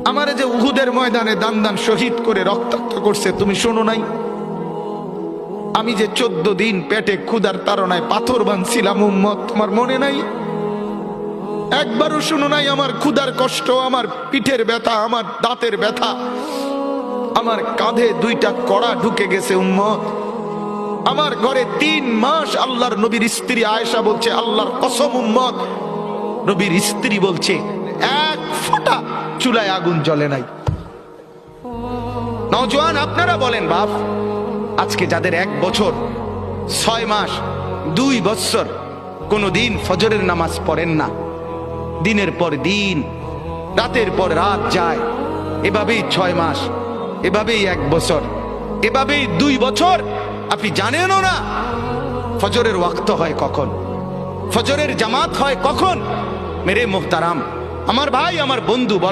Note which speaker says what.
Speaker 1: আমারে যে উহুদের ময়দানে দান দান শহীদ করে রক্তাক্ত করছে তুমি শোনো নাই? আমি যে 14 দিন পেটে ক্ষুধার তাড়নায় পাথর বাঁধছিলাম উম্মত, তোমার মনে নাই? একবারও শুনো নাই আমার ক্ষুধার কষ্ট, আমার পিঠের ব্যথা, আমার দাঁতের ব্যথা, আমার কাঁধে 2টা কড়া ঢুকে গেছে উম্মত। আমার ঘরে 3 মাস আল্লাহর নবীর স্ত্রী আয়েশা বলছে, আল্লাহর কসম উম্মত, নবীর স্ত্রী বলছে 1 ফোঁটা চুলায় আগুন জ্বলে নাই। নওজোয়ান আপনারা বলেন বাপ, আজকে যাদের 1 বছর 6 মাস 2 বছর কোনদিন ফজরের নামাজ পড়েন না, দিনের পর দিন রাতের পর রাত যায়, এভাবেই 6 মাস, এভাবেই 1 বছর, এভাবেই 2 বছর, আপনি জানেনও না ফজরের ওয়াক্ত হয় কখন, ফজরের জামাত হয় কখন। মেরে মুহতারাম, আমার ভাই, আমার বন্ধু, বলো